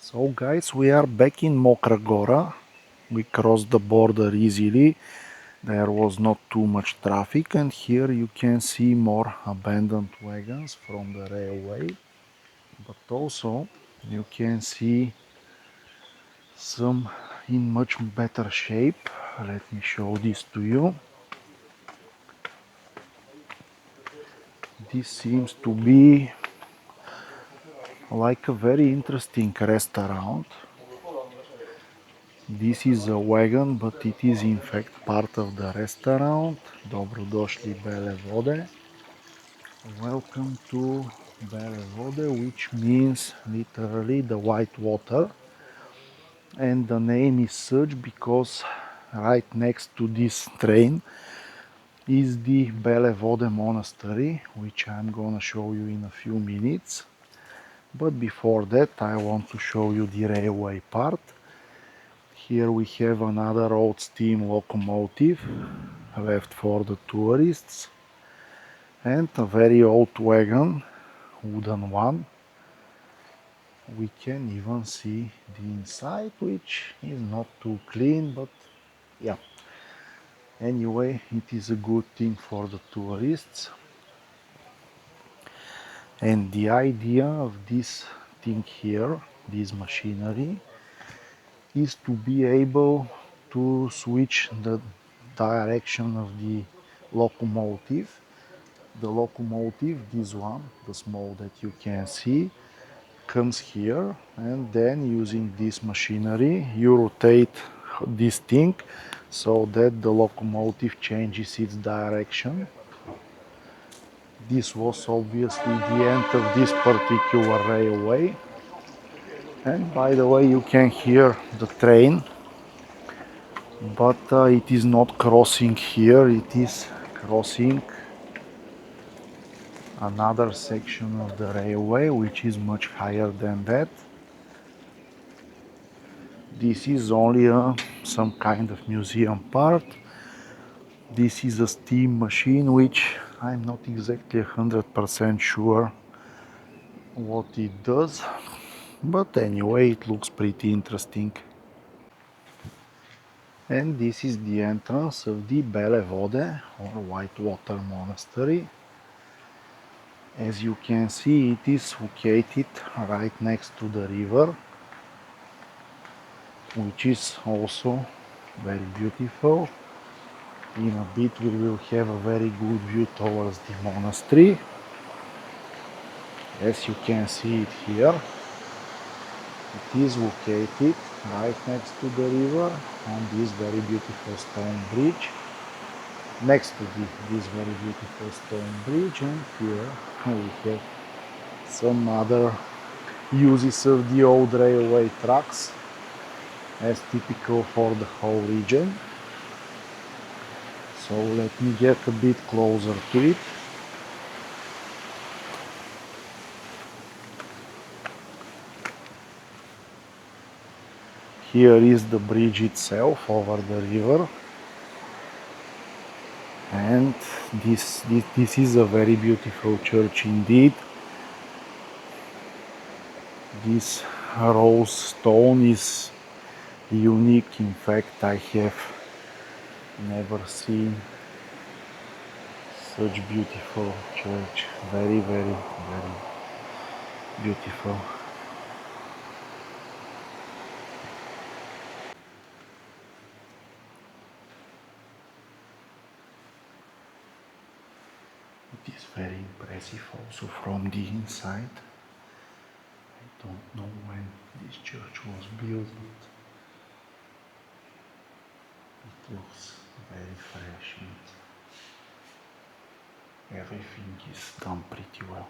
So guys, we are back in Mokra Gora. We crossed the border easily. There was not too much traffic, and here you can see more abandoned wagons from the railway. But also you can see some in much better shape. Let me show this to you. This seems to be like a very interesting restaurant. This is a wagon, but it is in fact part of the restaurant. Dobrodošli Bele Vode. Welcome to Bele Vode, which means literally the white water. And the name is such because right next to this train is the Bele Vode monastery, which I'm gonna show you in a few minutes. But before that, I want to show you the railway part. Here we have another old steam locomotive left for the tourists, and a very old wagon, wooden one. We can even see the inside, which is not too clean, but yeah. Anyway, it is a good thing for the tourists. And the idea of this thing here, this machinery, is to be able to switch the direction of the locomotive. The locomotive, this one, the small that you can see, comes here, and then using this machinery you rotate this thing so that the locomotive changes its direction. This was obviously the end of this particular railway. And by the way, you can hear the train, but it is not crossing here, it is crossing another section of the railway which is much higher than that. This is only some kind of museum part. This is a steam machine which I'm not exactly 100% sure what it does, but anyway it looks pretty interesting. And this is the entrance of the Bele Vode or Whitewater Monastery. As you can see, it is located right next to the river, which is also very beautiful. In a bit we will have a very good view towards the monastery. As you can see it here, it is located right next to the river on this very beautiful stone bridge. Next to this very beautiful stone bridge, and here we have some other uses of the old railway tracks as typical for the whole region. So let me get a bit closer to it. Here is the bridge itself over the river, and this is a very beautiful church indeed. This rose stone is unique. In fact, I have never seen such beautiful church. Very, very, very beautiful. It is very impressive also from the inside. I don't know when this church was built, but it looks very fresh and everything is done pretty well.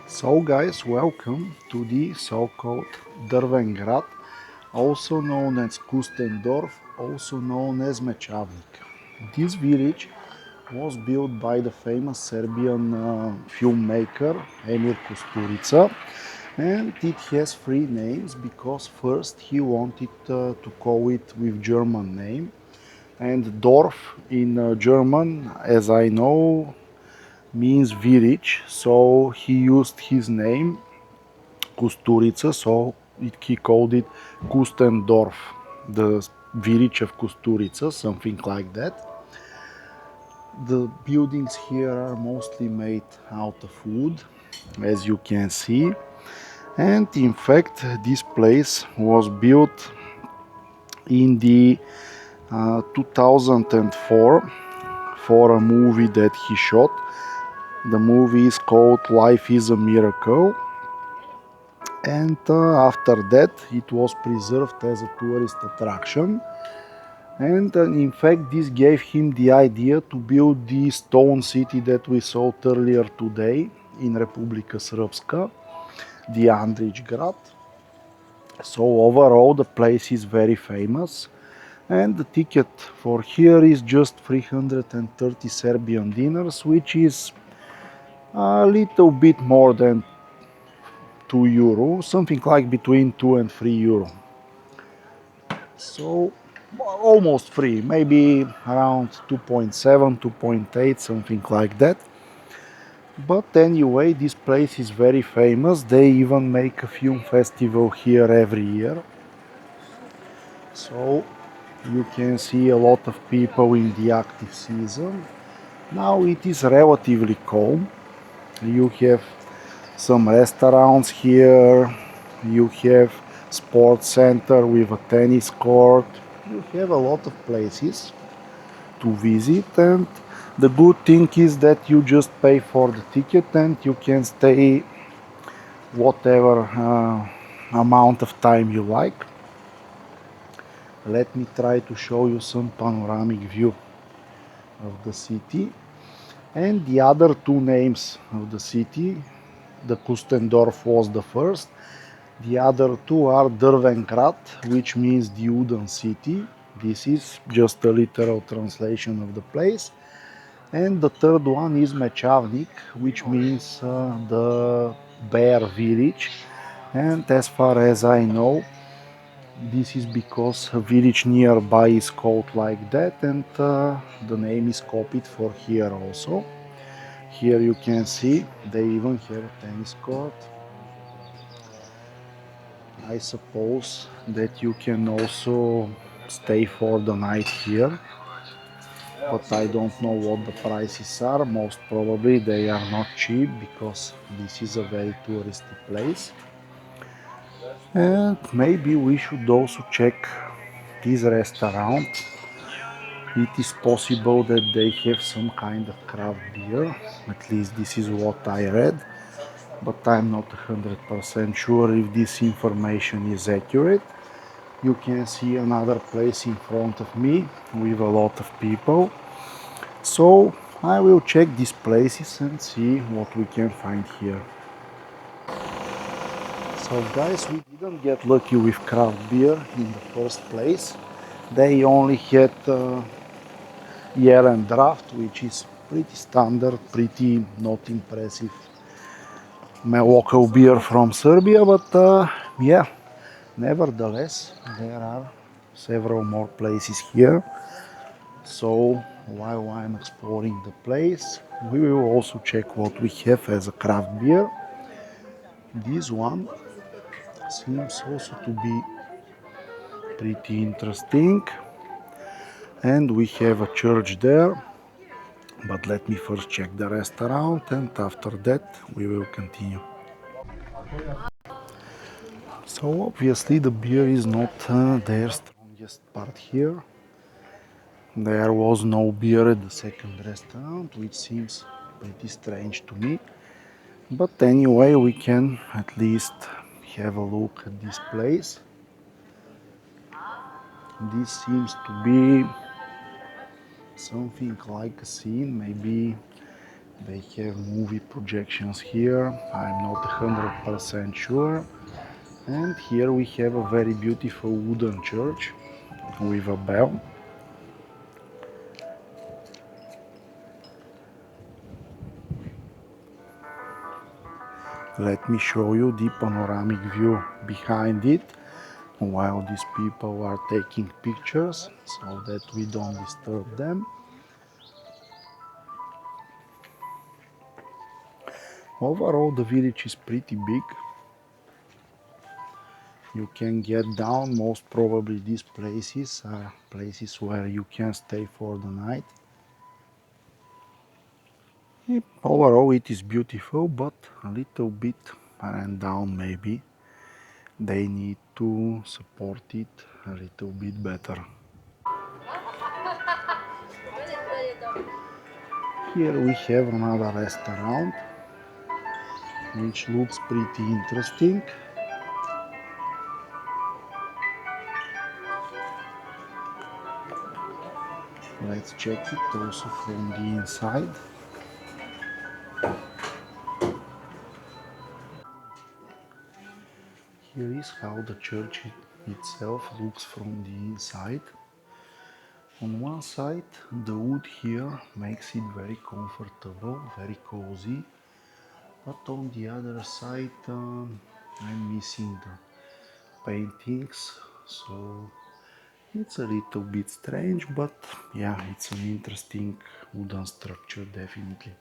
So guys, welcome to the so-called Drvengrad, also known as Kustendorf, also known as Mećavnik. This village was built by the famous Serbian filmmaker Emir Kusturica, and it has three names because first he wanted to call it with German name, and dorf in German, as I know, means village, so he used his name Kusturica, so he called it Kustendorf, the village of Kusturica, something like that. The buildings here are mostly made out of wood, as you can see, and in fact this place was built in the 2004 for a movie that he shot. The movie is called Life is a Miracle, and after that it was preserved as a tourist attraction. And in fact this gave him the idea to build the stone city that we saw earlier today in Republika Srpska, the Drvengrad. So overall the place is very famous, and the ticket for here is just 330 Serbian dinars, which is a little bit more than €2, something like between 2 and 3 euro. So almost free, maybe around 2.7, 2.8, something like that. But anyway, this place is very famous. They even make a film festival here every year. So you can see a lot of people in the active season. Now it is relatively calm. You have some restaurants here, you have sports center with a tennis court, you have a lot of places to visit, and the good thing is that you just pay for the ticket and you can stay whatever amount of time you like. Let me try to show you some panoramic view of the city. And the other two names of the city, the Kustendorf was the first. The other two are Drvengrad, which means the wooden city. This is just a literal translation of the place. And the third one is Mećavnik, which means the bear village. And as far as I know, this is because a village nearby is called like that, and the name is copied for here also. Here you can see they even have a tennis court. I suppose that you can also stay for the night here, but I don't know what the prices are. Most probably they are not cheap because this is a very touristy place. And maybe we should also check this restaurant. It is possible that they have some kind of craft beer, at least this is what I read, but I'm not 100% sure if this information is accurate. You can see another place in front of me with a lot of people. So I will check these places and see what we can find here. So guys, we didn't get lucky with craft beer in the first place. They only had Yellen draft, which is pretty standard, pretty not impressive local beer from Serbia, but yeah, nevertheless there are several more places here. So while I'm exploring the place, we will also check what we have as a craft beer. This one seems also to be pretty interesting, and we have a church there. But let me first check the restaurant, and after that we will continue. So obviously the beer is not their strongest part here. There was no beer at the second restaurant, which seems pretty strange to me. But anyway, we can at least have a look at this place. This seems to be something like a scene. Maybe they have movie projections here. I'm not 100% sure. And here we have a very beautiful wooden church with a bell. Let me show you the panoramic view behind it while these people are taking pictures so that we don't disturb them. Overall the village is pretty big. You can get down, most probably these places are places where you can stay for the night. Overall it is beautiful, but a little bit ran down maybe. They need to support it a little bit better. Here we have another restaurant, which looks pretty interesting. Let's check it also from the inside. Here is how the church itself looks from the inside. On one side, the wood here makes it very comfortable, very cozy, but on the other side, I'm missing the paintings, so it's a little bit strange, but yeah, it's an interesting wooden structure, definitely.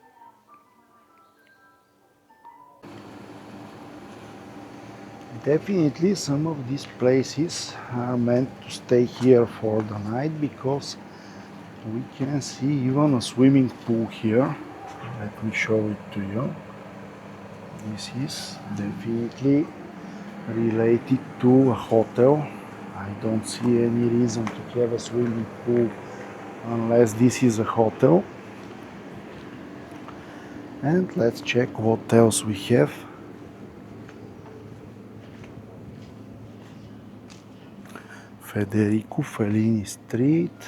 Definitely some of these places are meant to stay here for the night because we can see even a swimming pool here. Let me show it to you. This is definitely related to a hotel. I don't see any reason to have a swimming pool unless this is a hotel. And let's check what else we have. Federico Fellini Street.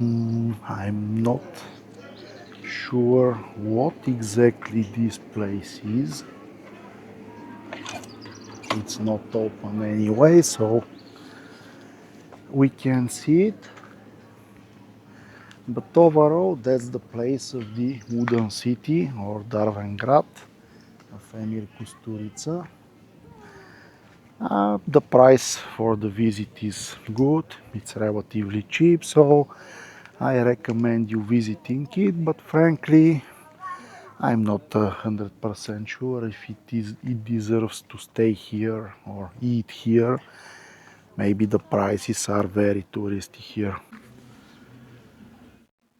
I'm not sure what exactly this place is. It's not open anyway, so we can see it. But overall, that's the place of the wooden city, or Drvengrad, of Emir Kusturica. The price for the visit is good, it's relatively cheap, so I recommend you visiting it, but frankly, I'm not 100% sure if it deserves to stay here or eat here. Maybe the prices are very touristy here.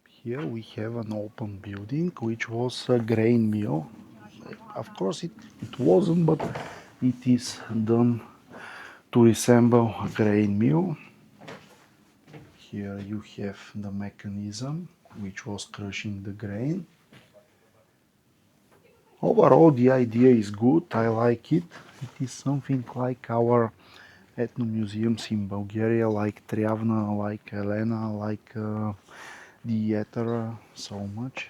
Here we have an open building which was a grain mill. Of course it wasn't, but it is done to resemble a grain mill. Here you have the mechanism which was crushing the grain. Overall the idea is good, I like it. It is something like our ethno museums in Bulgaria, like Triavna, like Elena, like the Etera, so much.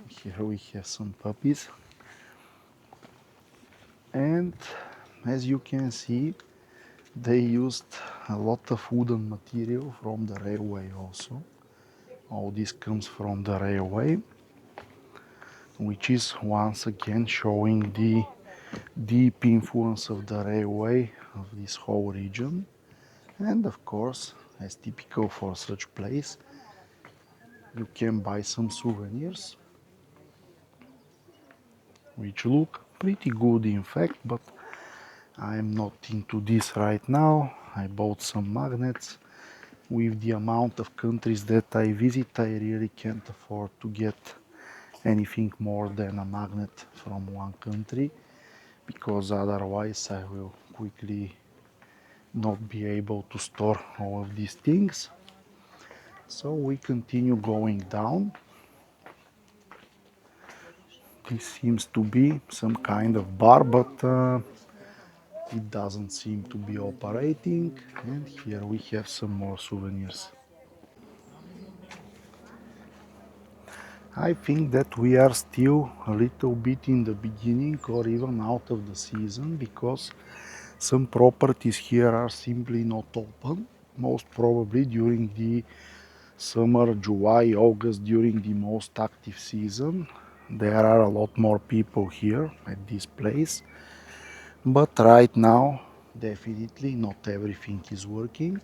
Here we have some puppies. And as you can see, they used a lot of wooden material from the railway also. All this comes from the railway, which is once again showing the deep influence of the railway of this whole region. And of course, as typical for such place, you can buy some souvenirs, which look pretty good in fact, but I'm not into this right now. I bought some magnets. With the amount of countries that I visit, I really can't afford to get anything more than a magnet from one country, because otherwise I will quickly not be able to store all of these things. So we continue going down. This seems to be some kind of bar, but it doesn't seem to be operating. And here we have some more souvenirs. I think that we are still a little bit in the beginning or even out of the season, because some properties here are simply not open. Most probably during the summer, July, August, during the most active season, there are a lot more people here at this place. But right now, definitely not everything is working.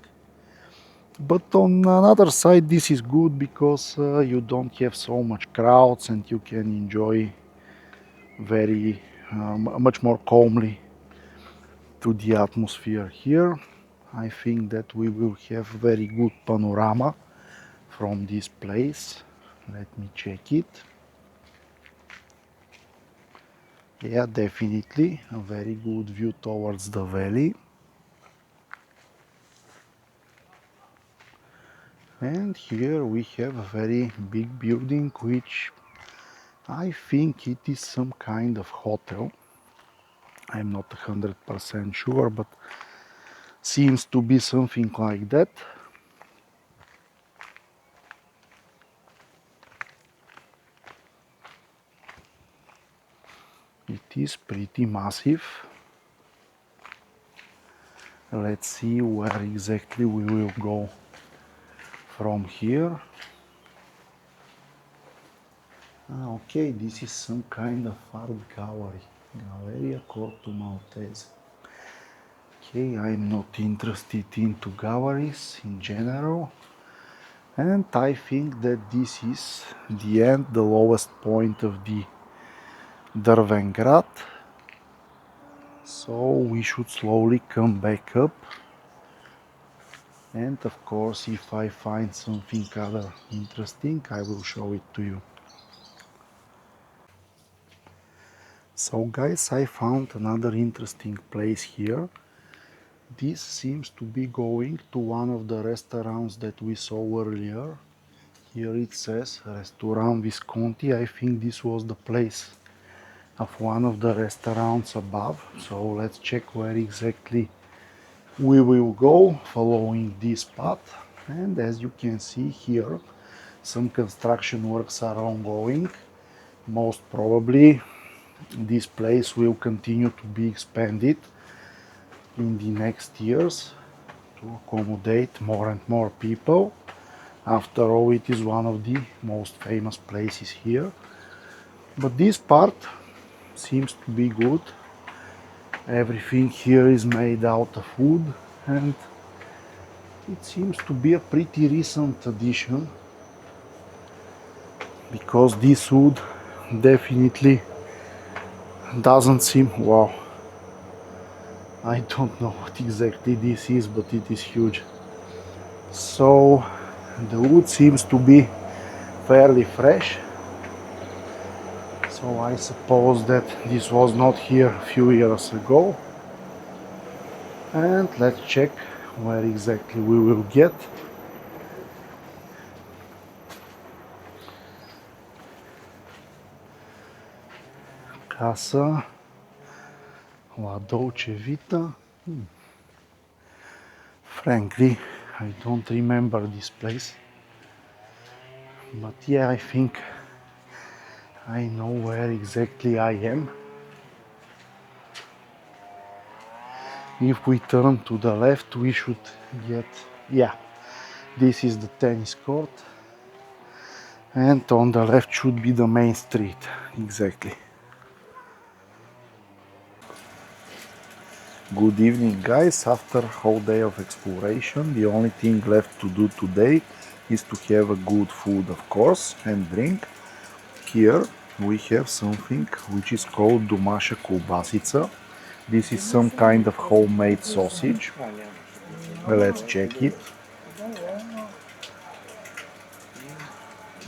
But on another side, this is good because you don't have so much crowds and you can enjoy very much more calmly to the atmosphere here. I think that we will have very good panorama from this place. Let me check it. Yeah, definitely a very good view towards the valley. And here we have a very big building, which I think it is some kind of hotel. I'm not 100% sure, but seems to be something like that. It is pretty massive. Let's see where exactly we will go from here. Okay, this is some kind of art gallery. Galleria Corto Maltese. Okay, I'm not interested into galleries in general. And I think that this is the end, the lowest point of the Drvengrad. So we should slowly come back up. And of course, if I find something other interesting, I will show it to you. So guys, I found another interesting place here. This seems to be going to one of the restaurants that we saw earlier. Here it says Restaurant Visconti. I think this was the place of one of the restaurants above. So let's check where exactly we will go following this path. And as you can see here, some construction works are ongoing. Most probably this place will continue to be expanded in the next years to accommodate more and more people. After all, it is one of the most famous places here. But this part seems to be good. Everything here is made out of wood and it seems to be a pretty recent addition, because this wood definitely doesn't seem... Wow, I don't know what exactly this is, but it is huge. So the wood seems to be fairly fresh. So I suppose that this was not here a few years ago. And let's check where exactly we will get. Casa La Dolce Vita. Frankly, I don't remember this place. But yeah, I think I know where exactly I am. If we turn to the left, we should get... Yeah, this is the tennis court. And on the left should be the main street. Exactly. Good evening guys, after a whole day of exploration, the only thing left to do today is to have a good food, of course, and drink. Here we have something which is called Domaša kolbasica. This is some kind of homemade sausage. Let's check it.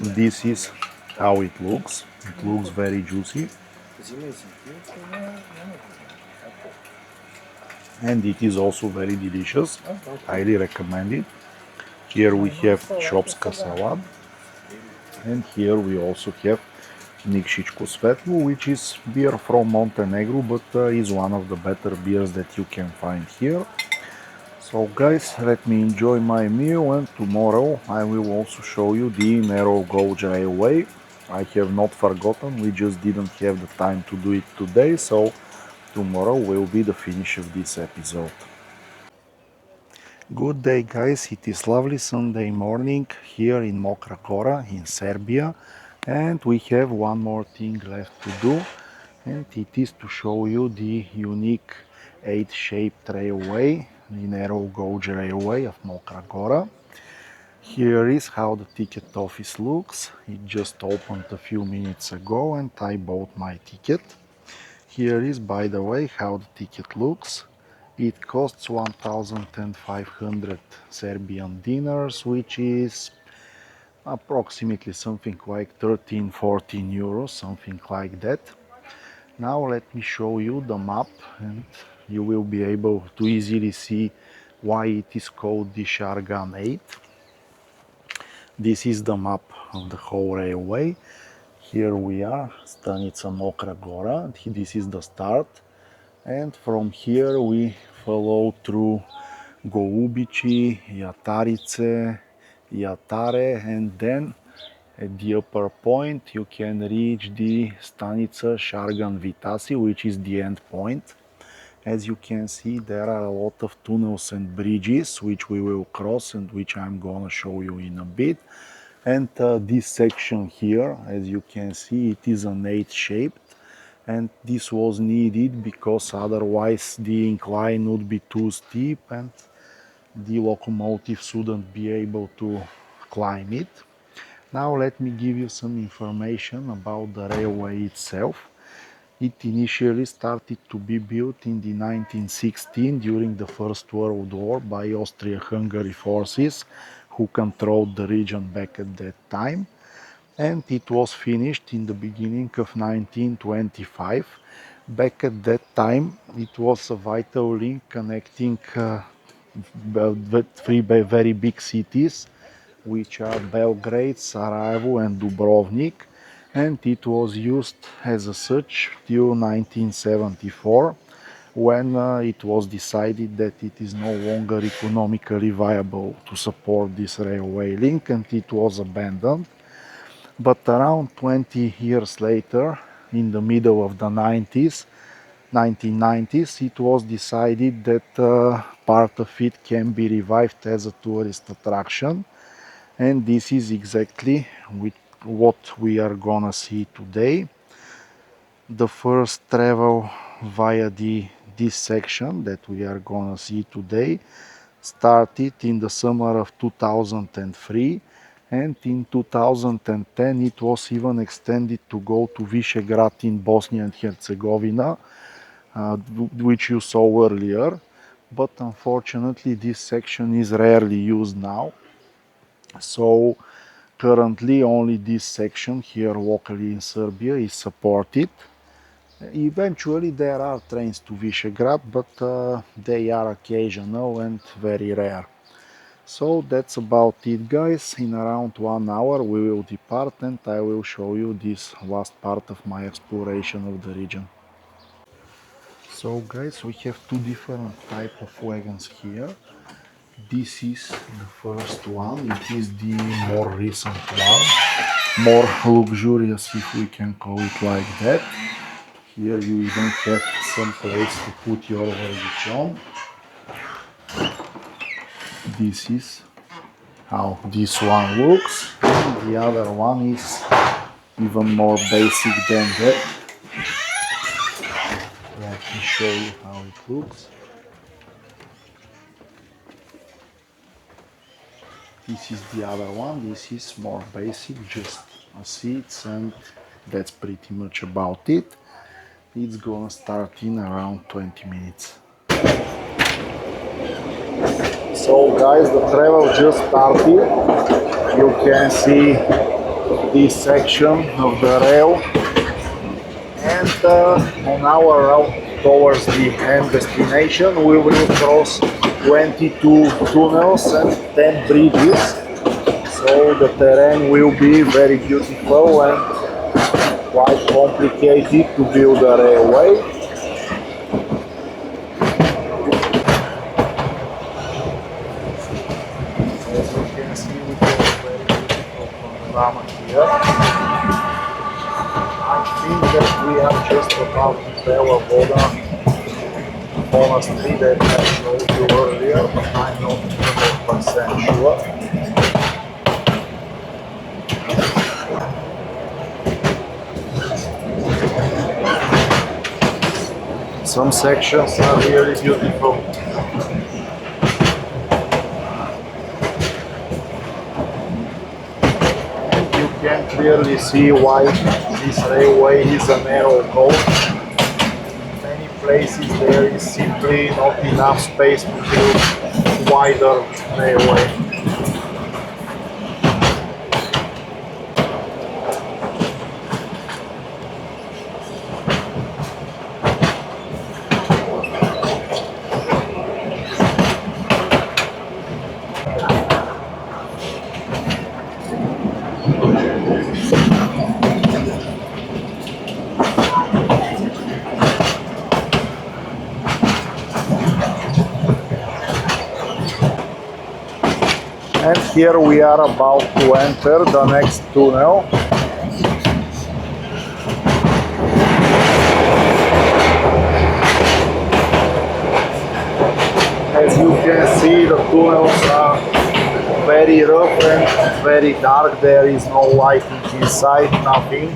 This is how it looks. It looks very juicy. And it is also very delicious. Highly recommend it. Here we have shopska salad. And here we also have Nikšićko svetlo, which is beer from Montenegro, but is one of the better beers that you can find here. So guys, let me enjoy my meal, and tomorrow I will also show you the narrow gauge railway. I have not forgotten, we just didn't have the time to do it today, so tomorrow will be the finish of this episode. Good day guys, it is lovely Sunday morning here in Mokra Gora in Serbia, and we have one more thing left to do, and it is to show you the unique 8-shaped railway, the narrow gauge railway of Mokra Gora. Here is how the ticket office looks. It just opened a few minutes ago and I bought my ticket. Here is, by the way, how the ticket looks. It costs 1,500 Serbian dinars, which is approximately something like 13-14 euros, something like that. Now let me show you the map and you will be able to easily see why it is called the Shargan 8. This is the map of the whole railway. Here we are, Stanica Mokra Gora. This is the start. And from here we follow through Golubici, Jatarice, Jatare, and then at the upper point you can reach the Stanica Shargan Vitasi, which is the end point. As you can see, there are a lot of tunnels and bridges which we will cross and which I'm gonna show you in a bit. And this section here, as you can see, it is an 8 shaped, and this was needed because otherwise the incline would be too steep and the locomotives wouldn't be able to climb it. Now let me give you some information about the railway itself. It initially started to be built in the 1916 during the First World War by Austro-Hungarian forces who controlled the region back at that time, and it was finished in the beginning of 1925. Back at that time it was a vital link connecting three very big cities, which are Belgrade, Sarajevo and Dubrovnik, and it was used as such till 1974, when it was decided that it is no longer economically viable to support this railway link and it was abandoned. But around 20 years later, in the middle of the 1990s, it was decided that part of it can be revived as a tourist attraction, and this is exactly what we are gonna see today. The first travel via this section that we are gonna see today started in the summer of 2003, and in 2010 it was even extended to go to Visegrad in Bosnia and Herzegovina, which you saw earlier. But unfortunately this section is rarely used now, so currently only this section here locally in Serbia is supported. Eventually there are trains to Visegrad, but they are occasional and very rare. So that's about it, guys. In around 1 hour we will depart and I will show you this last part of my exploration of the region. So guys, we have two different type of wagons here. This is the first one, it is the more recent one, more luxurious if we can call it like that. Here you even have some place to put your luggage on. This is how this one looks. And the other one is even more basic than that. Let me show you how it looks. This is the other one. This is more basic, just seats, and that's pretty much about it. It's gonna start in around 20 minutes. So guys, the travel just started. You can see this section of the rail, and on our route towards the end destination we will cross 22 tunnels and 10 bridges, so the terrain will be very beautiful and quite complicated to build a railway. As you can see, we have a very beautiful panorama here. I think that we are just about to travel on a street that I showed you earlier, but I'm not 100% sure. Some sections are really beautiful. clearly see why this railway is a narrow gauge. Many places there is simply not enough space to build wider railway. And here we are about to enter the next tunnel. As you can see, the tunnels are very rough and very dark. There is no lighting inside, nothing.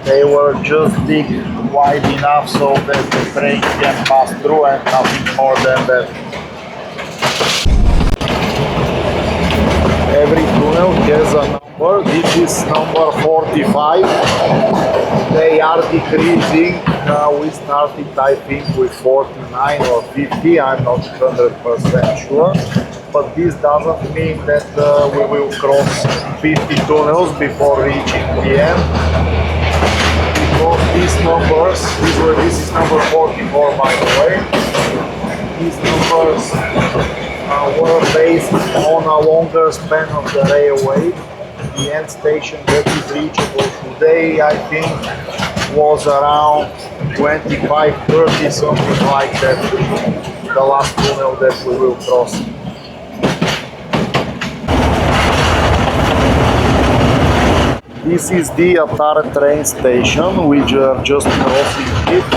They were just dig wide enough so that the train can pass through and nothing more than that. Every tunnel has a number. This is number 45. They are decreasing. We started, I think, with 49 or 50. I'm not 100% sure. But this doesn't mean that we will cross 50 tunnels before reaching the end. Because these numbers, this is number 44 by the way. These numbers were based on a longer span of the railway. The end station that is reachable today, I think, was around 25-30, something like that, the last tunnel that we will cross. This is the Atar train station, which are just crossing it.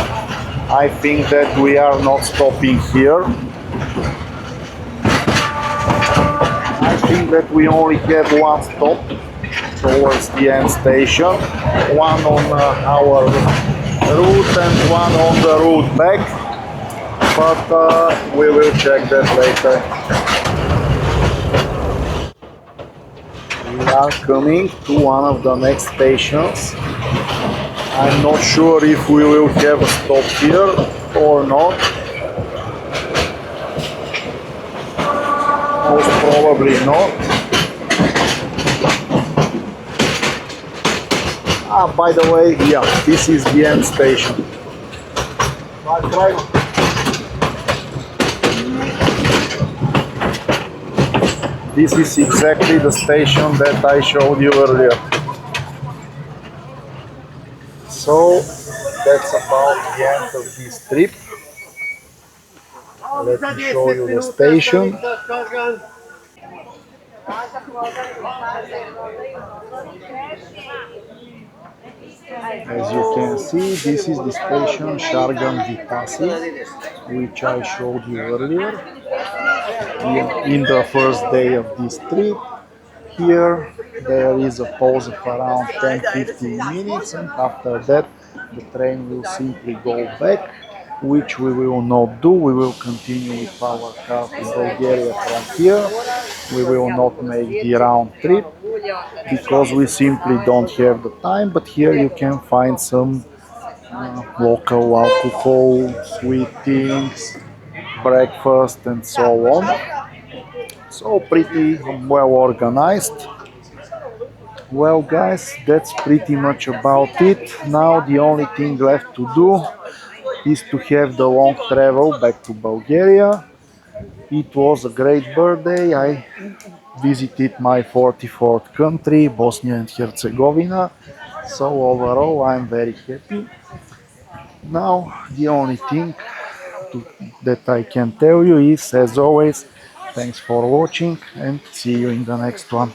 I think that we are not stopping here. I think that we only have one stop towards the end station, one on our route and one on the route back, but we will check that later. We are coming to one of the next stations. I'm not sure if we will have a stop here or not. Most probably not. By the way, yeah, this is the end station. This is exactly the station that I showed you earlier. So that's about the end of this trip. Let me show you the station. As you can see, this is the station Shargan which I showed you earlier. In the first day of this trip, here there is a pause of around 10-15 minutes, and after that the train will simply go back, which we will not do. We will continue with our car to Bulgaria from here. We will not make the round trip because we simply don't have the time, but here you can find some local alcohol, sweet things, breakfast and so on. So pretty well organized. Well guys, that's pretty much about it. Now the only thing left to do is to have the long travel back to Bulgaria. It was a great birthday. I visited my 44th country, Bosnia and Herzegovina. So overall I'm very happy. Now the only thing that I can tell you is, as always, thanks for watching and see you in the next one.